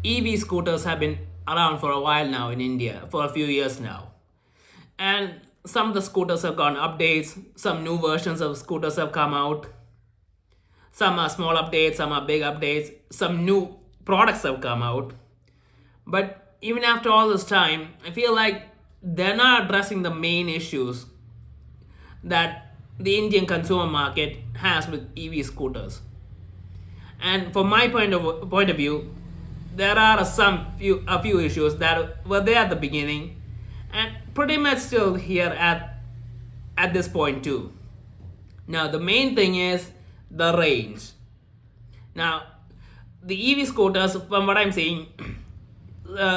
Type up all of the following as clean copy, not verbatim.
EV scooters have been around for a while now in India, for a few years now. And some of the scooters have gone updates, some new versions of scooters have come out, some are small updates, some are big updates, some new products have come out. But even after all this time, I feel like they're not addressing the main issues that the Indian consumer market has with EV scooters. And from my point of view, there are a few issues that were there at the beginning, and pretty much still here at this point too. Now the main thing is the range. Now the EV scooters, from what I'm seeing,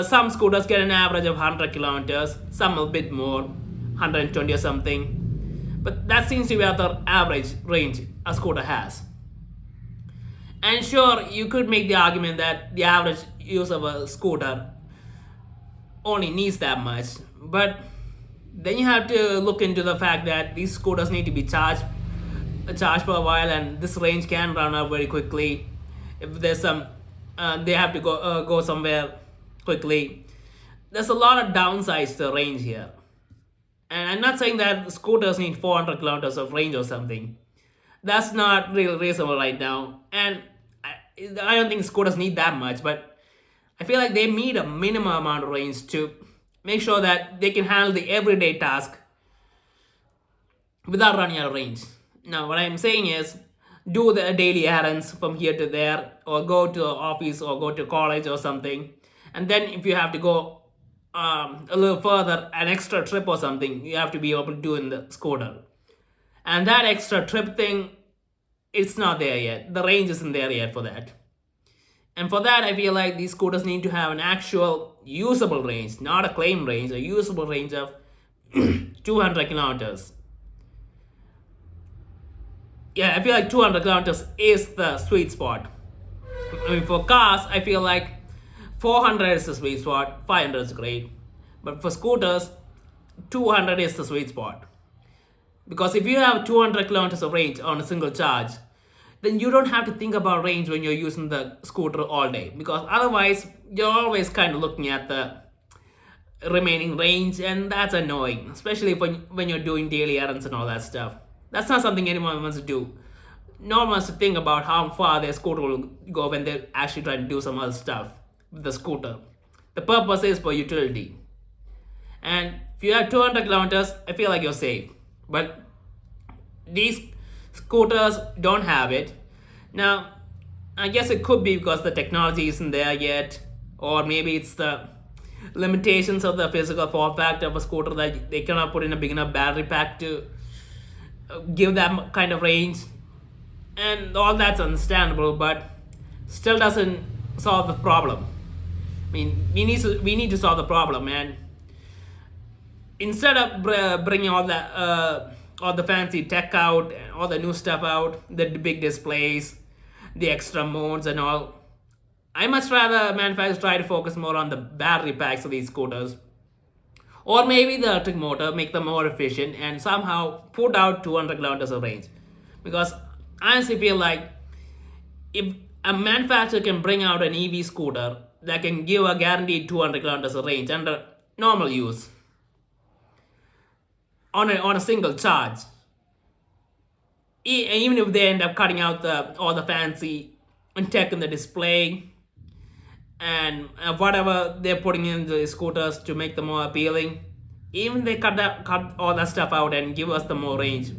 some scooters get an average of 100 kilometers, some a bit more, 120 or something. But that seems to be the average range a scooter has. And sure, you could make the argument that the average use of a scooter only needs that much, but then you have to look into the fact that these scooters need to be charged for a while, and this range can run out very quickly. If there's some, they have to go somewhere quickly. There's a lot of downsides to the range here, and I'm not saying that scooters need 400 kilometers of range or something. That's not really reasonable right now, and I don't think scooters need that much, but I feel like they need a minimum amount of range to make sure that they can handle the everyday task without running out of range. Now, what I'm saying is, do the daily errands from here to there, or go to the office, or go to college or something, and then if you have to go a little further, an extra trip or something, you have to be able to do in the scooter. And that extra trip thing, it's not there yet. The range isn't there yet for that. And for that, I feel like these scooters need to have an actual usable range, not a claim range, a usable range of 200 kilometers. Yeah, I feel like 200 kilometers is the sweet spot. I mean, for cars, I feel like 400 is the sweet spot, 500 is great. But for scooters, 200 is the sweet spot. Because if you have 200 kilometers of range on a single charge, then you don't have to think about range when you're using the scooter all day. Because otherwise, you're always kind of looking at the remaining range, and that's annoying, especially when you're doing daily errands and all that stuff. That's not something anyone wants to do. No one wants to think about how far their scooter will go when they're actually trying to do some other stuff with the scooter. The purpose is for utility. And if you have 200 kilometers, I feel like you're safe. But these scooters don't have it. Now, I guess it could be because the technology isn't there yet, or maybe it's the limitations of the physical form factor of a scooter that they cannot put in a big enough battery pack to give that kind of range. And all that's understandable, but still doesn't solve the problem. I mean, we need to solve the problem, and instead of bringing all the fancy tech out, and all the new stuff out, the big displays, the extra modes and all, I much rather manufacturers try to focus more on the battery packs of these scooters, or maybe the electric motor, make them more efficient and somehow put out 200 kilometers of range. Because I honestly feel like if a manufacturer can bring out an EV scooter that can give a guaranteed 200 kilometers of range under normal use on a single charge, even if they end up cutting out all the fancy tech in the display and whatever they're putting in the scooters to make them more appealing, even if they cut all that stuff out and give us the more range,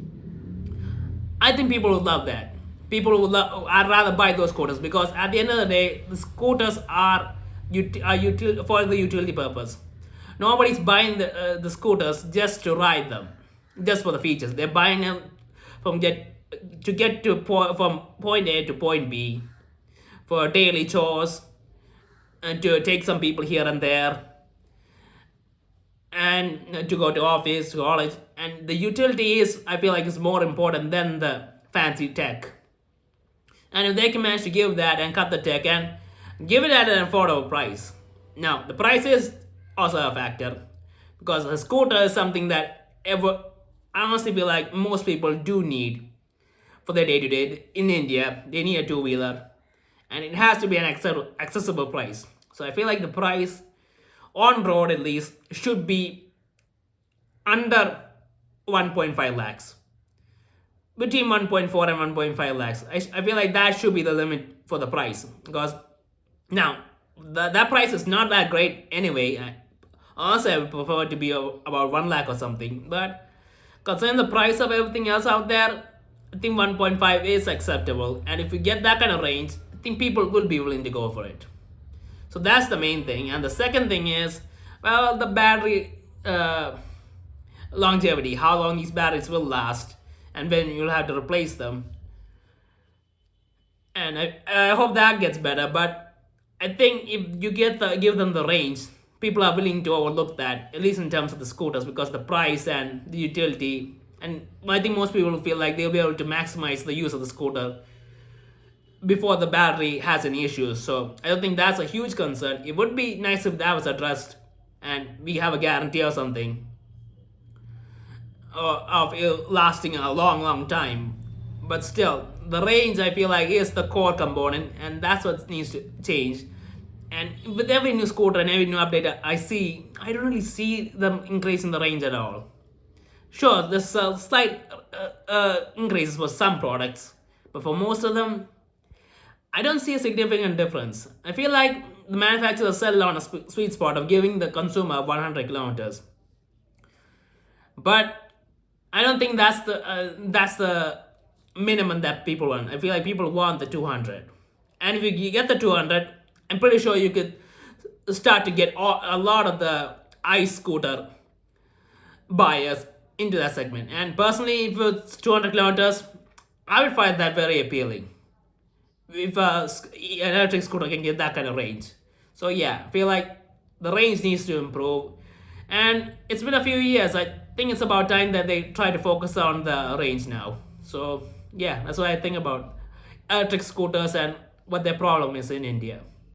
I think people would love that. People would love. I'd rather buy those scooters, because at the end of the day, the scooters are for the utility purpose. Nobody's buying the scooters just to ride them, just for the features. They're buying them from from point A to point B for daily chores, and to take some people here and there, and to go to office, to college. And the utility is, I feel like, is more important than the fancy tech. And if they can manage to give that and cut the tech and give it at an affordable price. Now, the price is also a factor, because a scooter is something that I honestly feel like most people do need for their day to day. In India, they need a two-wheeler, and it has to be an accessible price. So I feel like the price on road at least should be under 1.5 lakhs, between 1.4 and 1.5 lakhs. I feel like that should be the limit for the price, because now that price is not that great anyway. Honestly, I would prefer it to be about 1 lakh or something, but considering the price of everything else out there, I think 1.5 is acceptable, and if you get that kind of range, I think people will be willing to go for it. So that's the main thing. And the second thing is, well, the battery longevity, how long these batteries will last, and when you'll have to replace them. And I hope that gets better. But I think if you give them the range, people are willing to overlook that, at least in terms of the scooters, because the price and the utility. And I think most people feel like they'll be able to maximize the use of the scooter before the battery has any issues. So I don't think that's a huge concern. It would be nice if that was addressed and we have a guarantee or something of it lasting a long time. But still, the range I feel like is the core component, and that's what needs to change. And with every new scooter and every new update I don't really see them increasing the range at all. Sure, there's a slight increases for some products, but for most of them, I don't see a significant difference. I feel like the manufacturers settle on a sweet spot of giving the consumer 100 kilometers, but I don't think that's the minimum that people want. I feel like people want the 200, and if you get the 200, I'm pretty sure you could start to get a lot of the ICE scooter buyers into that segment. And personally, if it's 200 kilometers, I would find that very appealing. If an electric scooter can get that kind of range. So yeah, I feel like the range needs to improve. And it's been a few years. I think it's about time that they try to focus on the range now. So yeah, that's what I think about electric scooters and what their problem is in India.